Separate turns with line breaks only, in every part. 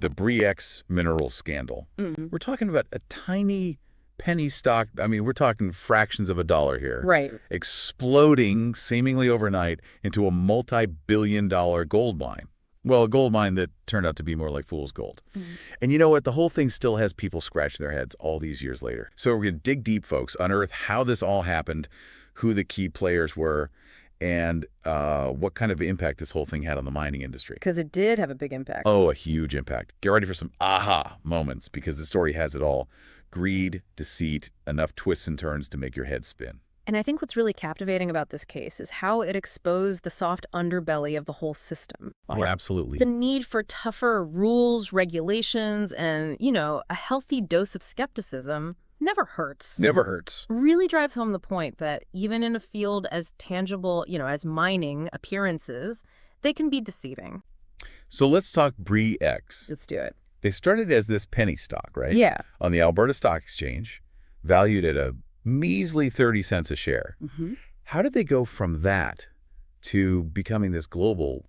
the Bre-X Minerals scandal. We're talking about a tiny penny stock. I mean, we're talking fractions of a dollar here.
Right.
Exploding seemingly overnight into a multi-billion-dollar gold mine. Well, a gold mine that turned out to be more like fool's gold. And you know what? The whole thing still has people scratching their heads all these years later. So we're going to dig deep, folks, unearth how this all happened, who the key players were, and what kind of impact this whole thing had on the mining industry.
Because it did have a big impact.
Oh, a huge impact. Get ready for some aha moments, because the story has it all. Greed, deceit, enough twists and turns to make your head spin.
And I think what's really captivating about this case is how it exposed the soft underbelly of the whole system.
Oh, absolutely.
The need for tougher rules, regulations, and, a healthy dose of skepticism never hurts.
Never hurts.
Really drives home the point that even in a field as tangible, as mining appearances, they can be deceiving.
So let's talk Bre-X.
Let's do it.
They started as this penny stock, right?
Yeah.
On the Alberta Stock Exchange, valued at a measly 30 cents a share. How did they go from that to becoming this global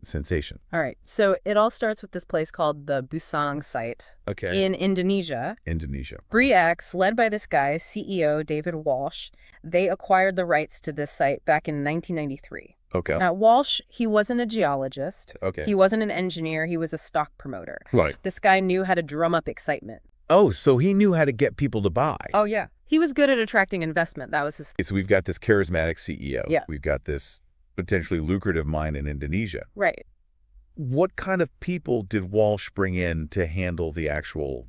sensation?
All right. So it all starts with this place called the Busang site in Indonesia. Bre-X, led by this guy, CEO David Walsh, they acquired the rights to this site back in 1993.
Okay.
Now, Walsh, he wasn't a geologist.
Okay.
He wasn't an engineer. He was a stock promoter.
Right.
This guy knew how to drum up excitement.
Oh, so he knew how to get people to buy.
Oh, yeah. He was good at attracting investment. That was his...
So we've got this charismatic CEO.
Yeah.
We've got this potentially lucrative mine in Indonesia.
Right.
What kind of people did Walsh bring in to handle the actual,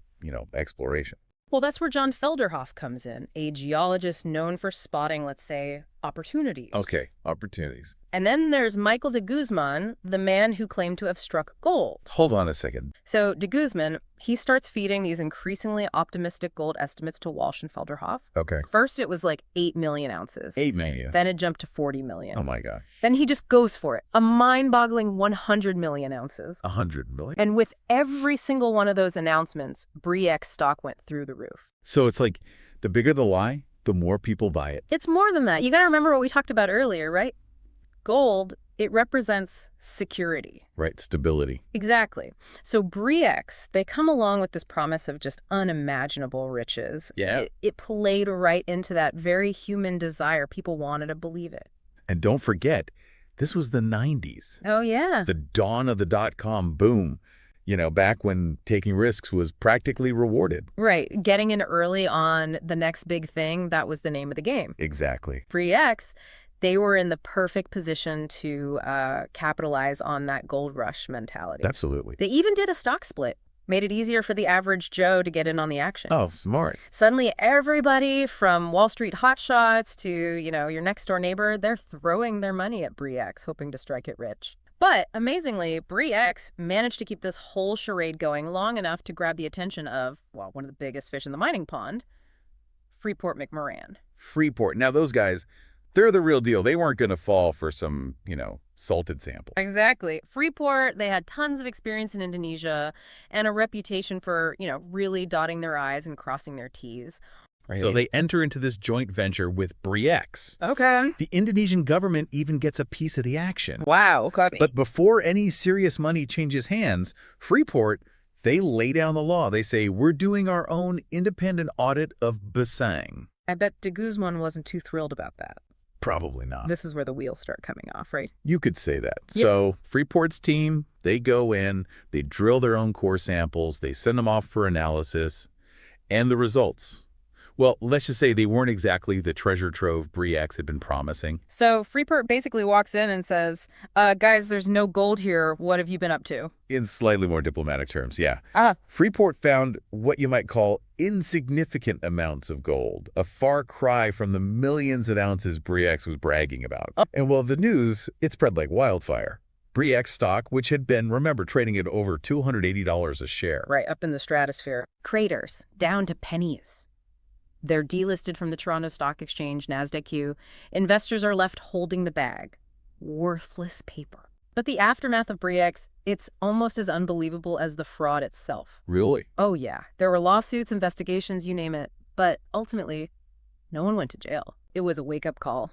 exploration?
Well, that's where John Felderhoff comes in, a geologist known for spotting, let's say, opportunities.
Okay, opportunities.
And then there's Michael de Guzman, the man who claimed to have struck gold.
Hold on a second.
So de Guzman, he starts feeding these increasingly optimistic gold estimates to Walsh and Felderhoff.
Okay.
First, it was like 8 million ounces.
8 million.
Then it jumped to 40 million.
Oh, my God.
Then he just goes for it. A mind-boggling 100 million ounces.
100 million?
And with every single one of those announcements, Bre-X stock went through the roof.
So it's like the bigger the lie, the more people buy it.
It's more than that. You got to remember what we talked about earlier, right? Gold, it represents security.
Right, stability.
Exactly. So Bre-X, they come along with this promise of just unimaginable riches.
Yeah.
It played right into that very human desire. People wanted to believe it.
And don't forget, this was the 90s.
Oh, yeah.
The dawn of the dot-com boom. Back when taking risks was practically rewarded.
Right. Getting in early on the next big thing, that was the name of the game.
Exactly.
Bre-X, they were in the perfect position to capitalize on that gold rush mentality.
Absolutely.
They even did a stock split. Made it easier for the average Joe to get in on the action.
Oh, smart.
Suddenly, everybody from Wall Street hotshots to, your next-door neighbor, they're throwing their money at Bre-X, hoping to strike it rich. But, amazingly, Bre-X managed to keep this whole charade going long enough to grab the attention of, one of the biggest fish in the mining pond, Freeport-McMoRan.
Freeport. Now, those guys, they're the real deal. They weren't going to fall for some, salted sample.
Exactly. Freeport, they had tons of experience in Indonesia and a reputation for, really dotting their I's and crossing their T's.
Right. So they enter into this joint venture with Bre-X.
Okay.
The Indonesian government even gets a piece of the action.
Wow. Okay.
But before any serious money changes hands, Freeport, they lay down the law. They say, we're doing our own independent audit of Busang.
I bet de Guzman wasn't too thrilled about that.
Probably not.
This is where the wheels start coming off, right?
You could say that.
Yep.
So Freeport's team, they go in, they drill their own core samples, they send them off for analysis, and the results. Well, let's just say they weren't exactly the treasure trove Bre-X had been promising.
So Freeport basically walks in and says, guys, there's no gold here. What have you been up to?
In slightly more diplomatic terms, yeah.
Ah.
Freeport found what you might call insignificant amounts of gold, a far cry from the millions of ounces Bre-X was bragging about.
Oh.
And well, the news, it spread like wildfire. Bre-X stock, which had been, remember, trading at over $280 a share.
Right, up in the stratosphere. Craters, down to pennies. They're delisted from the Toronto Stock Exchange, NASDAQ. Investors are left holding the bag. Worthless paper. But the aftermath of Bre-X, it's almost as unbelievable as the fraud itself.
Really?
Oh, yeah. There were lawsuits, investigations, you name it. But ultimately, no one went to jail. It was a wake-up call.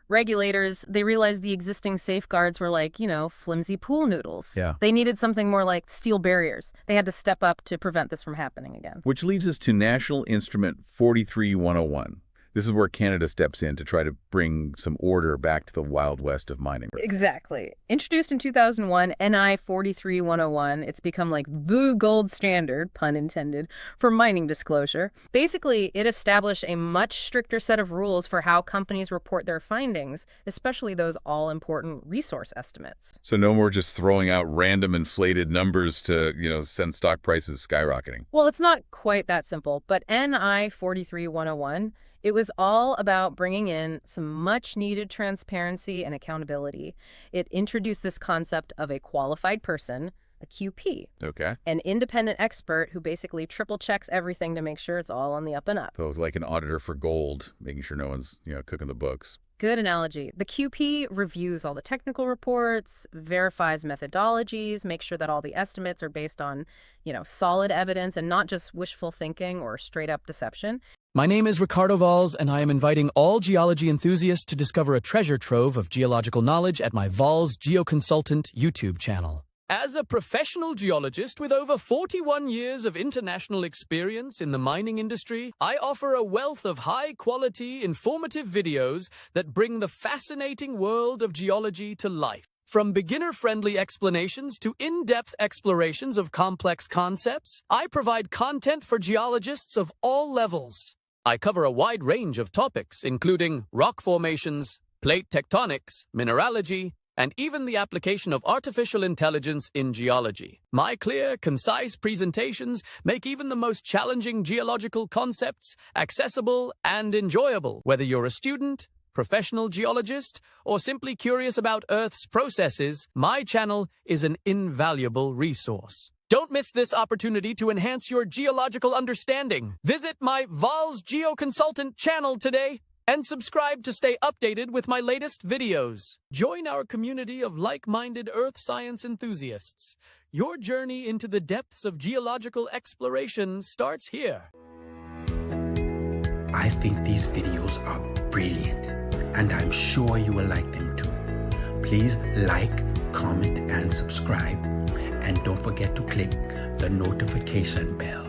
Regulators, they realized the existing safeguards were like, flimsy pool noodles.
Yeah.
They needed something more like steel barriers. They had to step up to prevent this from happening again.
Which leads us to National Instrument 43101. This is where Canada steps in to try to bring some order back to the Wild West of mining.
Exactly. Introduced in 2001, NI 43101, it's become like the gold standard, pun intended, for mining disclosure. Basically, it established a much stricter set of rules for how companies report their findings, especially those all-important resource estimates.
So no more just throwing out random inflated numbers to, send stock prices skyrocketing.
Well, it's not quite that simple, but NI 43101, it was all about bringing in some much-needed transparency and accountability. It introduced this concept of a qualified person, a QP,
Okay.
an independent expert who basically triple-checks everything to make sure it's all on the up and up.
So like an auditor for gold, making sure no one's, cooking the books.
Good analogy. The QP reviews all the technical reports, verifies methodologies, makes sure that all the estimates are based on, solid evidence and not just wishful thinking or straight-up deception.
My name is Ricardo Valls, and I am inviting all geology enthusiasts to discover a treasure trove of geological knowledge at my Valls Geoconsultant YouTube channel. As a professional geologist with over 41 years of international experience in the mining industry, I offer a wealth of high-quality, informative videos that bring the fascinating world of geology to life. From beginner-friendly explanations to in-depth explorations of complex concepts, I provide content for geologists of all levels. I cover a wide range of topics, including rock formations, plate tectonics, mineralogy, and even the application of artificial intelligence in geology. My clear, concise presentations make even the most challenging geological concepts accessible and enjoyable. Whether you're a student, professional geologist, or simply curious about Earth's processes, my channel is an invaluable resource. Don't miss this opportunity to enhance your geological understanding. Visit my Valls Geoconsultant channel today and subscribe to stay updated with my latest videos. Join our community of like-minded earth science enthusiasts. Your journey into the depths of geological exploration starts here.
I think these videos are brilliant, and I'm sure you will like them too. Please like, comment, and subscribe. And don't forget to click the notification bell.